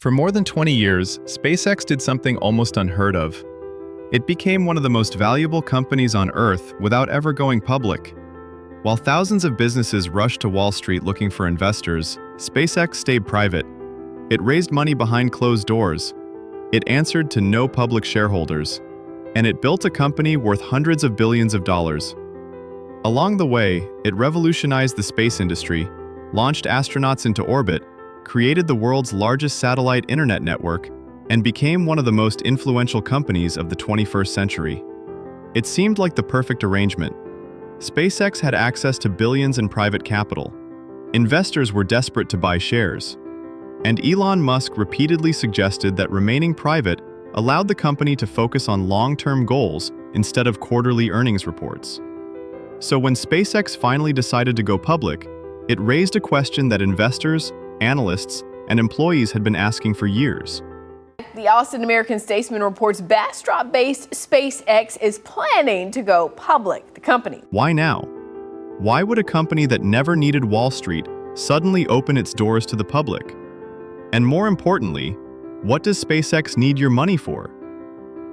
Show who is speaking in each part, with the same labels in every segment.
Speaker 1: For more than 20 years, SpaceX did something almost unheard of. It became one of the most valuable companies on Earth without ever going public. While thousands of businesses rushed to Wall Street looking for investors, SpaceX stayed private. It raised money behind closed doors. It answered to no public shareholders. And it built a company worth hundreds of billions of dollars. Along the way, it revolutionized the space industry, launched astronauts into orbit, created the world's largest satellite internet network, and became one of the most influential companies of the 21st century. It seemed like the perfect arrangement. SpaceX had access to billions in private capital. Investors were desperate to buy shares. And Elon Musk repeatedly suggested that remaining private allowed the company to focus on long-term goals instead of quarterly earnings reports. So when SpaceX finally decided to go public, it raised a question that investors, analysts, and employees had been asking for years.
Speaker 2: The Austin American-Statesman reports Bastrop-based SpaceX is planning to go public. The company.
Speaker 1: Why now? Why would a company that never needed Wall Street suddenly open its doors to the public? And more importantly, what does SpaceX need your money for?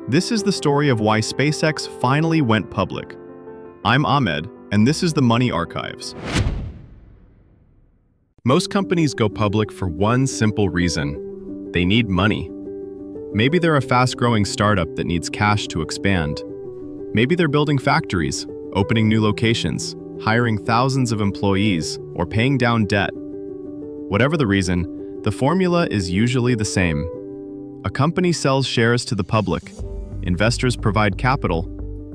Speaker 1: This is the story of why SpaceX finally went public. I'm Ahmed, and this is the Money Archives. Most companies go public for one simple reason. They need money. Maybe they're a fast-growing startup that needs cash to expand. Maybe they're building factories, opening new locations, hiring thousands of employees, or paying down debt. Whatever the reason, the formula is usually the same. A company sells shares to the public, investors provide capital,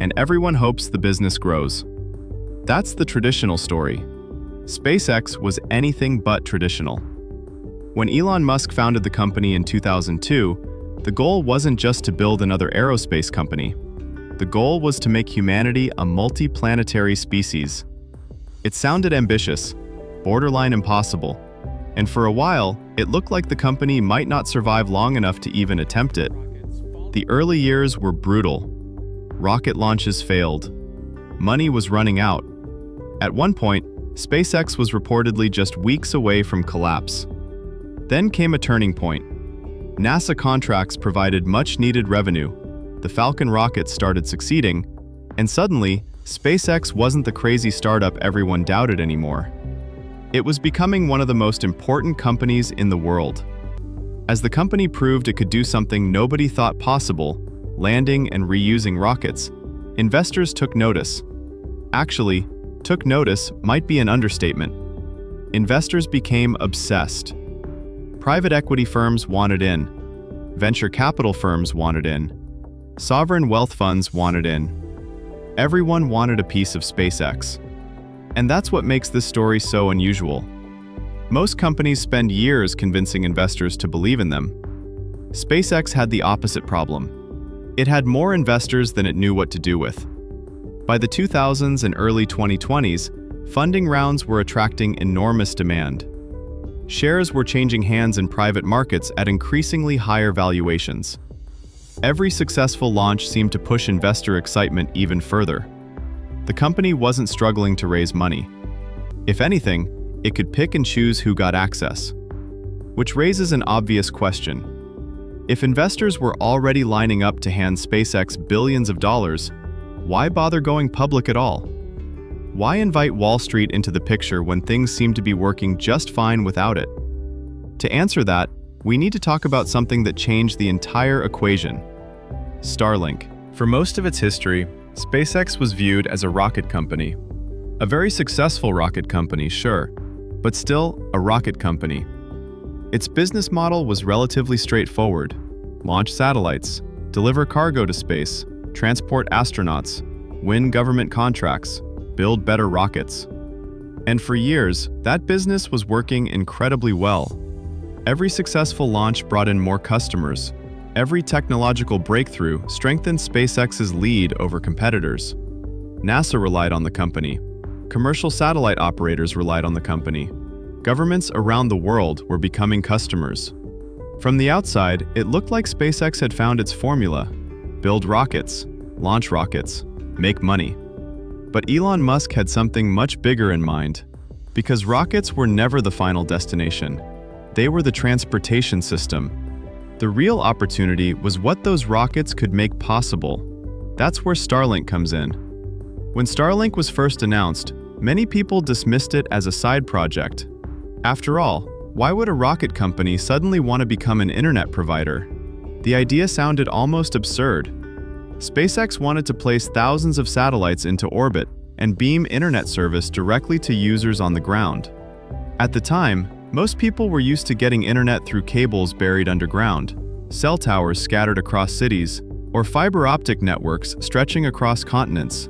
Speaker 1: and everyone hopes the business grows. That's the traditional story. SpaceX was anything but traditional. When Elon Musk founded the company in 2002, the goal wasn't just to build another aerospace company. The goal was to make humanity a multi-planetary species. It sounded ambitious, borderline impossible, and for a while, it looked like the company might not survive long enough to even attempt it. The early years were brutal. Rocket launches failed. Money was running out. At one point, SpaceX was reportedly just weeks away from collapse. Then came a turning point. NASA contracts provided much-needed revenue, the Falcon rocket started succeeding, and suddenly, SpaceX wasn't the crazy startup everyone doubted anymore. It was becoming one of the most important companies in the world. As the company proved it could do something nobody thought possible, landing and reusing rockets, investors took notice. Actually, took notice might be an understatement. Investors became obsessed. Private equity firms wanted in. Venture capital firms wanted in. Sovereign wealth funds wanted in. Everyone wanted a piece of SpaceX. And that's what makes this story so unusual. Most companies spend years convincing investors to believe in them. SpaceX had the opposite problem. It had more investors than it knew what to do with. By the 2000s and early 2020s, funding rounds were attracting enormous demand. Shares were changing hands in private markets at increasingly higher valuations. Every successful launch seemed to push investor excitement even further. The company wasn't struggling to raise money. If anything, it could pick and choose who got access. Which raises an obvious question. If investors were already lining up to hand SpaceX billions of dollars, why bother going public at all? Why invite Wall Street into the picture when things seem to be working just fine without it? To answer that, we need to talk about something that changed the entire equation: Starlink. For most of its history, SpaceX was viewed as a rocket company. A very successful rocket company, sure, but still a rocket company. Its business model was relatively straightforward: launch satellites, deliver cargo to space, transport astronauts, win government contracts, build better rockets. And for years, that business was working incredibly well. Every successful launch brought in more customers. Every technological breakthrough strengthened SpaceX's lead over competitors. NASA relied on the company. Commercial satellite operators relied on the company. Governments around the world were becoming customers. From the outside, it looked like SpaceX had found its formula: build rockets, launch rockets, make money. But Elon Musk had something much bigger in mind, because rockets were never the final destination. They were the transportation system. The real opportunity was what those rockets could make possible. That's where Starlink comes in. When Starlink was first announced, many people dismissed it as a side project. After all, why would a rocket company suddenly want to become an internet provider? The idea sounded almost absurd. SpaceX wanted to place thousands of satellites into orbit and beam internet service directly to users on the ground. At the time, most people were used to getting internet through cables buried underground, cell towers scattered across cities, or fiber optic networks stretching across continents.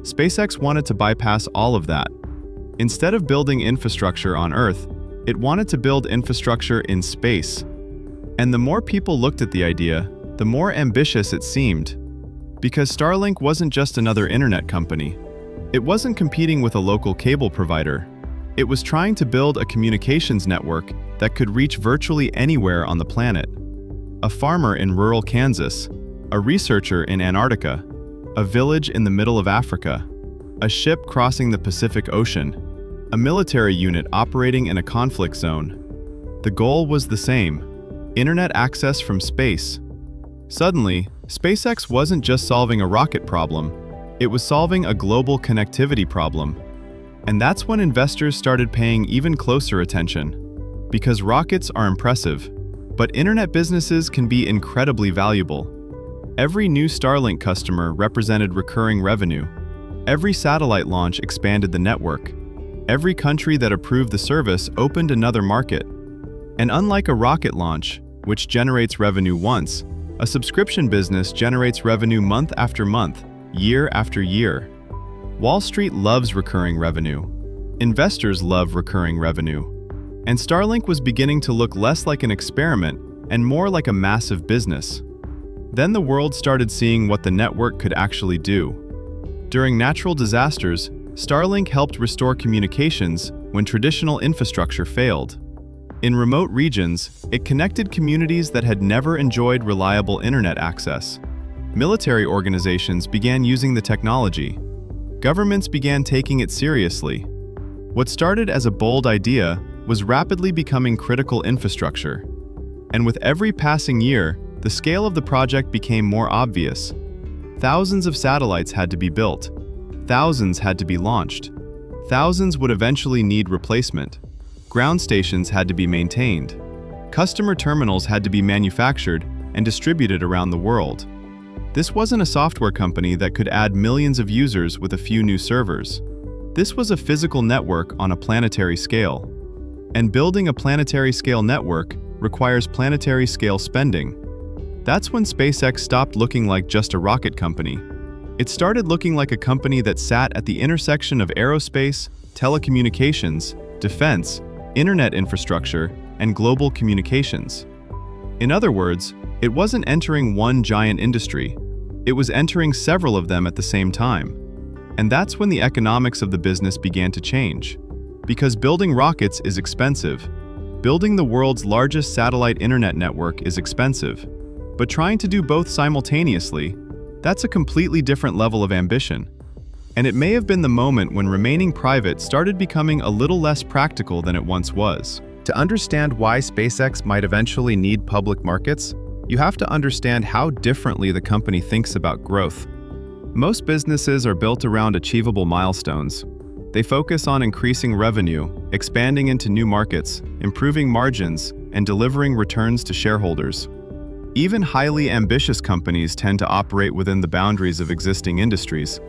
Speaker 1: SpaceX wanted to bypass all of that. Instead of building infrastructure on Earth, it wanted to build infrastructure in space. And the more people looked at the idea, the more ambitious it seemed. Because Starlink wasn't just another internet company. It wasn't competing with a local cable provider. It was trying to build a communications network that could reach virtually anywhere on the planet. A farmer in rural Kansas, a researcher in Antarctica, a village in the middle of Africa, a ship crossing the Pacific Ocean, a military unit operating in a conflict zone. The goal was the same: internet access from space. Suddenly, SpaceX wasn't just solving a rocket problem, it was solving a global connectivity problem. And that's when investors started paying even closer attention. Because rockets are impressive, but internet businesses can be incredibly valuable. Every new Starlink customer represented recurring revenue. Every satellite launch expanded the network. Every country that approved the service opened another market. And unlike a rocket launch, which generates revenue once, a subscription business generates revenue month after month, year after year. Wall Street loves recurring revenue. Investors love recurring revenue. And Starlink was beginning to look less like an experiment and more like a massive business. Then the world started seeing what the network could actually do. During natural disasters, Starlink helped restore communications when traditional infrastructure failed. In remote regions, it connected communities that had never enjoyed reliable internet access. Military organizations began using the technology. Governments began taking it seriously. What started as a bold idea was rapidly becoming critical infrastructure. And with every passing year, the scale of the project became more obvious. Thousands of satellites had to be built. Thousands had to be launched. Thousands would eventually need replacement. Ground stations had to be maintained. Customer terminals had to be manufactured and distributed around the world. This wasn't a software company that could add millions of users with a few new servers. This was a physical network on a planetary scale. And building a planetary scale network requires planetary scale spending. That's when SpaceX stopped looking like just a rocket company. It started looking like a company that sat at the intersection of aerospace, telecommunications, defense, internet infrastructure, and global communications. In other words, it wasn't entering one giant industry. It was entering several of them at the same time. And that's when the economics of the business began to change. Because building rockets is expensive. Building the world's largest satellite internet network is expensive. But trying to do both simultaneously, that's a completely different level of ambition. And it may have been the moment when remaining private started becoming a little less practical than it once was. To understand why SpaceX might eventually need public markets, you have to understand how differently the company thinks about growth. Most businesses are built around achievable milestones. They focus on increasing revenue, expanding into new markets, improving margins, and delivering returns to shareholders. Even highly ambitious companies tend to operate within the boundaries of existing industries.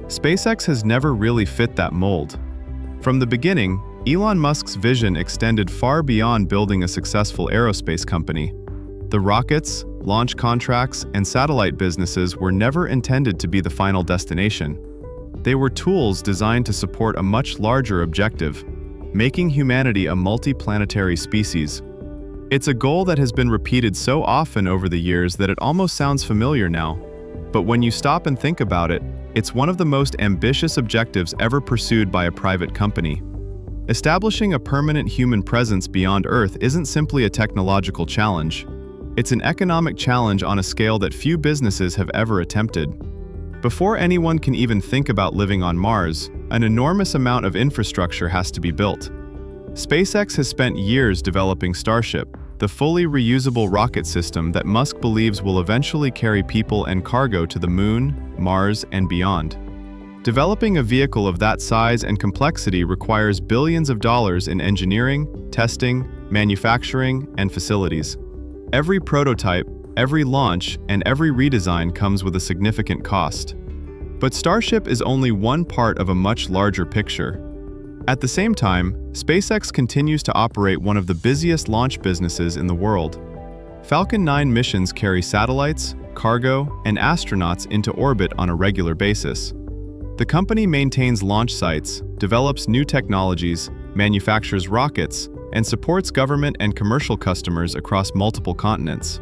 Speaker 1: SpaceX has never really fit that mold. From the beginning, Elon Musk's vision extended far beyond building a successful aerospace company. The rockets, launch contracts, and satellite businesses were never intended to be the final destination. They were tools designed to support a much larger objective, making humanity a multi-planetary species. It's a goal that has been repeated so often over the years that it almost sounds familiar now. But when you stop and think about it, it's one of the most ambitious objectives ever pursued by a private company. Establishing a permanent human presence beyond Earth isn't simply a technological challenge. It's an economic challenge on a scale that few businesses have ever attempted. Before anyone can even think about living on Mars, an enormous amount of infrastructure has to be built. SpaceX has spent years developing Starship, the fully reusable rocket system that Musk believes will eventually carry people and cargo to the Moon, Mars, and beyond. Developing a vehicle of that size and complexity requires billions of dollars in engineering, testing, manufacturing, and facilities. Every prototype, every launch, and every redesign comes with a significant cost. But Starship is only one part of a much larger picture. At the same time, SpaceX continues to operate one of the busiest launch businesses in the world. Falcon 9 missions carry satellites, cargo, and astronauts into orbit on a regular basis. The company maintains launch sites, develops new technologies, manufactures rockets, and supports government and commercial customers across multiple continents.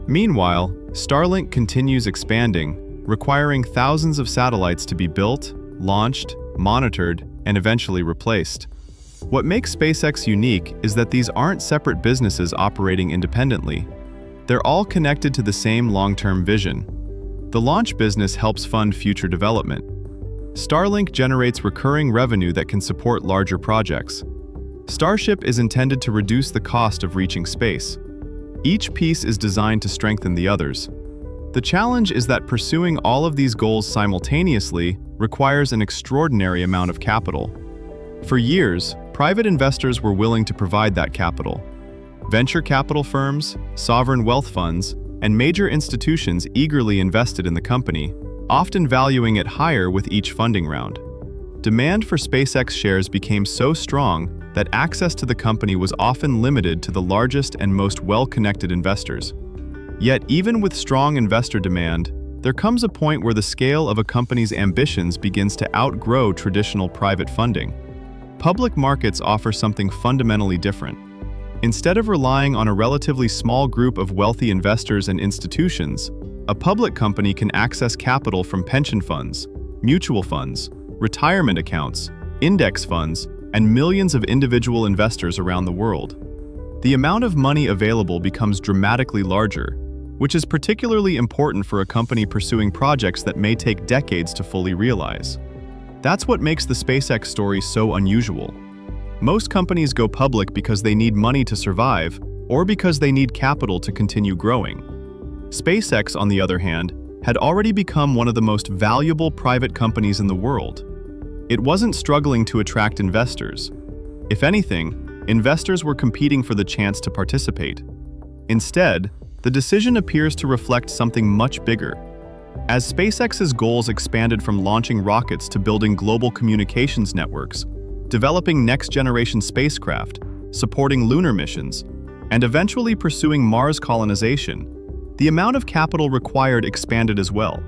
Speaker 1: Meanwhile, Starlink continues expanding, requiring thousands of satellites to be built, launched, monitored, and eventually replaced. What makes SpaceX unique is that these aren't separate businesses operating independently. They're all connected to the same long-term vision. The launch business helps fund future development. Starlink generates recurring revenue that can support larger projects. Starship is intended to reduce the cost of reaching space. Each piece is designed to strengthen the others. The challenge is that pursuing all of these goals simultaneously requires an extraordinary amount of capital. For years, private investors were willing to provide that capital. Venture capital firms, sovereign wealth funds, and major institutions eagerly invested in the company, often valuing it higher with each funding round. Demand for SpaceX shares became so strong that access to the company was often limited to the largest and most well-connected investors. Yet, even with strong investor demand, there comes a point where the scale of a company's ambitions begins to outgrow traditional private funding. Public markets offer something fundamentally different. Instead of relying on a relatively small group of wealthy investors and institutions, a public company can access capital from pension funds, mutual funds, retirement accounts, index funds, and millions of individual investors around the world. The amount of money available becomes dramatically larger, which is particularly important for a company pursuing projects that may take decades to fully realize. That's what makes the SpaceX story so unusual. Most companies go public because they need money to survive, or because they need capital to continue growing. SpaceX, on the other hand, had already become one of the most valuable private companies in the world. It wasn't struggling to attract investors. If anything, investors were competing for the chance to participate. Instead, the decision appears to reflect something much bigger. As SpaceX's goals expanded from launching rockets to building global communications networks, developing next-generation spacecraft, supporting lunar missions, and eventually pursuing Mars colonization, the amount of capital required expanded as well.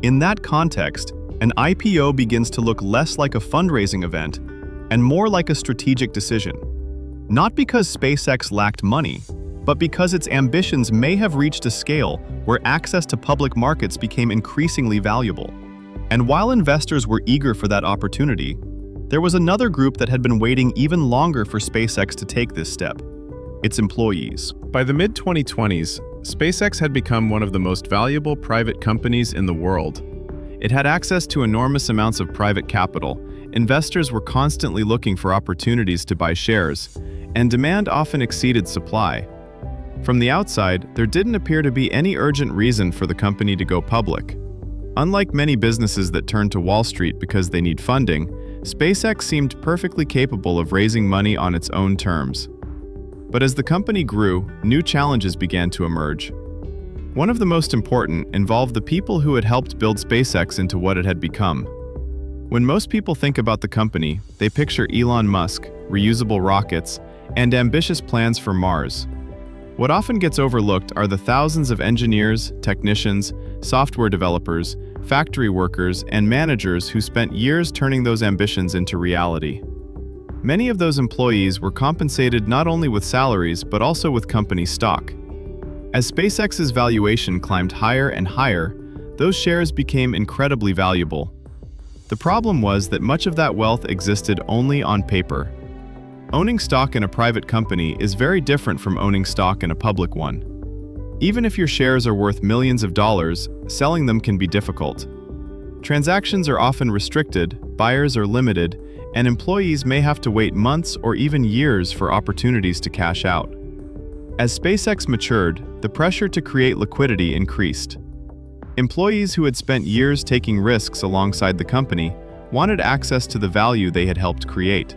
Speaker 1: In that context, an IPO begins to look less like a fundraising event and more like a strategic decision. Not because SpaceX lacked money, but because its ambitions may have reached a scale where access to public markets became increasingly valuable. And while investors were eager for that opportunity, there was another group that had been waiting even longer for SpaceX to take this step: its employees. By the mid-2020s, SpaceX had become one of the most valuable private companies in the world. It had access to enormous amounts of private capital, investors were constantly looking for opportunities to buy shares, and demand often exceeded supply. From the outside, there didn't appear to be any urgent reason for the company to go public. Unlike many businesses that turn to Wall Street because they need funding, SpaceX seemed perfectly capable of raising money on its own terms. But as the company grew, new challenges began to emerge. One of the most important involved the people who had helped build SpaceX into what it had become. When most people think about the company, they picture Elon Musk, reusable rockets, and ambitious plans for Mars. What often gets overlooked are the thousands of engineers, technicians, software developers, factory workers, and managers who spent years turning those ambitions into reality. Many of those employees were compensated not only with salaries but also with company stock. As SpaceX's valuation climbed higher and higher, those shares became incredibly valuable. The problem was that much of that wealth existed only on paper. Owning stock in a private company is very different from owning stock in a public one. Even if your shares are worth millions of dollars, selling them can be difficult. Transactions are often restricted, buyers are limited, and employees may have to wait months or even years for opportunities to cash out. As SpaceX matured, the pressure to create liquidity increased. Employees who had spent years taking risks alongside the company wanted access to the value they had helped create.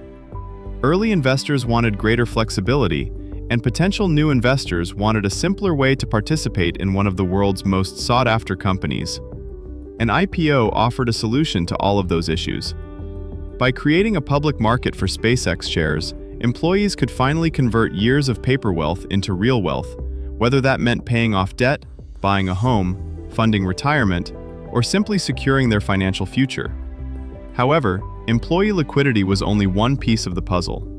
Speaker 1: Early investors wanted greater flexibility, and potential new investors wanted a simpler way to participate in one of the world's most sought-after companies. An IPO offered a solution to all of those issues. By creating a public market for SpaceX shares, employees could finally convert years of paper wealth into real wealth, whether that meant paying off debt, buying a home, funding retirement, or simply securing their financial future. However, employee liquidity was only one piece of the puzzle.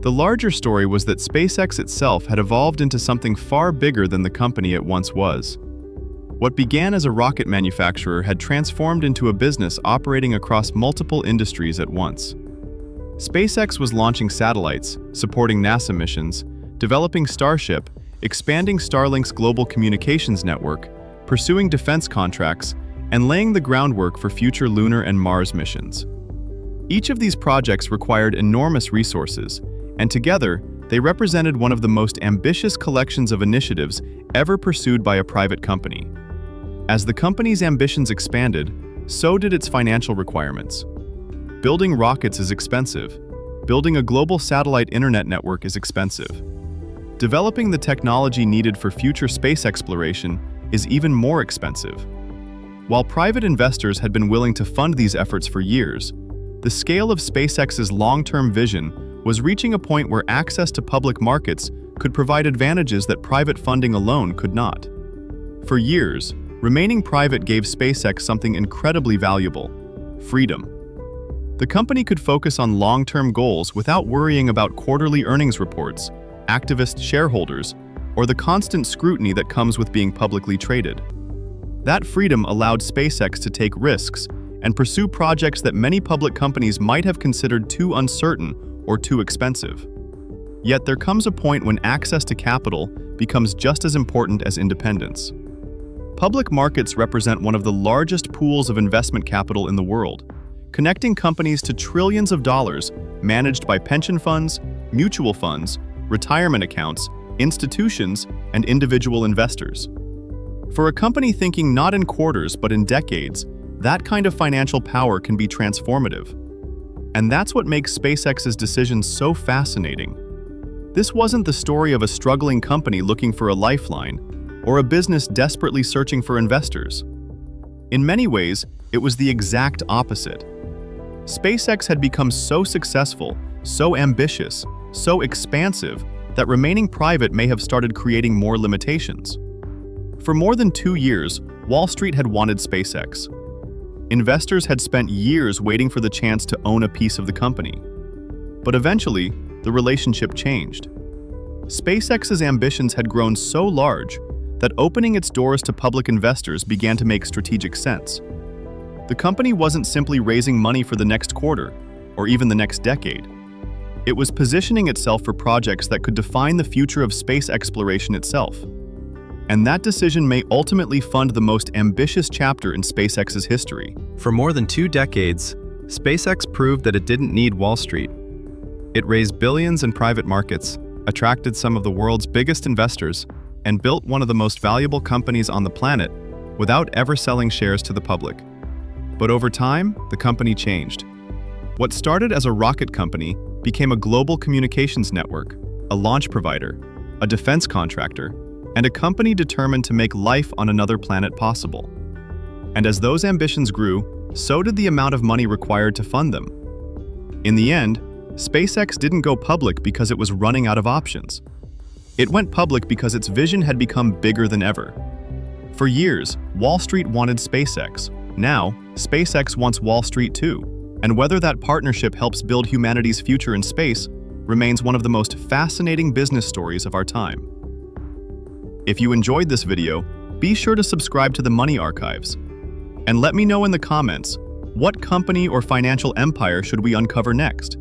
Speaker 1: The larger story was that SpaceX itself had evolved into something far bigger than the company it once was. What began as a rocket manufacturer had transformed into a business operating across multiple industries at once. SpaceX was launching satellites, supporting NASA missions, developing Starship, expanding Starlink's global communications network, pursuing defense contracts, and laying the groundwork for future lunar and Mars missions. Each of these projects required enormous resources, and together, they represented one of the most ambitious collections of initiatives ever pursued by a private company. As the company's ambitions expanded, so did its financial requirements. Building rockets is expensive. Building a global satellite internet network is expensive. Developing the technology needed for future space exploration is even more expensive. While private investors had been willing to fund these efforts for years, the scale of SpaceX's long-term vision was reaching a point where access to public markets could provide advantages that private funding alone could not. For years, remaining private gave SpaceX something incredibly valuable: freedom. The company could focus on long-term goals without worrying about quarterly earnings reports, activist shareholders, or the constant scrutiny that comes with being publicly traded. That freedom allowed SpaceX to take risks and pursue projects that many public companies might have considered too uncertain or too expensive. Yet there comes a point when access to capital becomes just as important as independence. Public markets represent one of the largest pools of investment capital in the world, connecting companies to trillions of dollars managed by pension funds, mutual funds, retirement accounts, institutions, and individual investors. For a company thinking not in quarters but in decades, that kind of financial power can be transformative. And that's what makes SpaceX's decision so fascinating. This wasn't the story of a struggling company looking for a lifeline, or a business desperately searching for investors. In many ways, it was the exact opposite. SpaceX had become so successful, so ambitious, so expansive, that remaining private may have started creating more limitations. For more than 2 years, Wall Street had wanted SpaceX. Investors had spent years waiting for the chance to own a piece of the company. But eventually, the relationship changed. SpaceX's ambitions had grown so large that opening its doors to public investors began to make strategic sense. The company wasn't simply raising money for the next quarter, or even the next decade. It was positioning itself for projects that could define the future of space exploration itself. And that decision may ultimately fund the most ambitious chapter in SpaceX's history.
Speaker 3: For more than 2 decades, SpaceX proved that it didn't need Wall Street. It raised billions in private markets, attracted some of the world's biggest investors, and built one of the most valuable companies on the planet without ever selling shares to the public. But over time, the company changed. What started as a rocket company became a global communications network, a launch provider, a defense contractor, and a company determined to make life on another planet possible. And as those ambitions grew, so did the amount of money required to fund them. In the end, SpaceX didn't go public because it was running out of options. It went public because its vision had become bigger than ever. For years, Wall Street wanted SpaceX. Now, SpaceX wants Wall Street too. And whether that partnership helps build humanity's future in space remains one of the most fascinating business stories of our time. If you enjoyed this video, be sure to subscribe to the Money Archives. And let me know in the comments, what company or financial empire should we uncover next?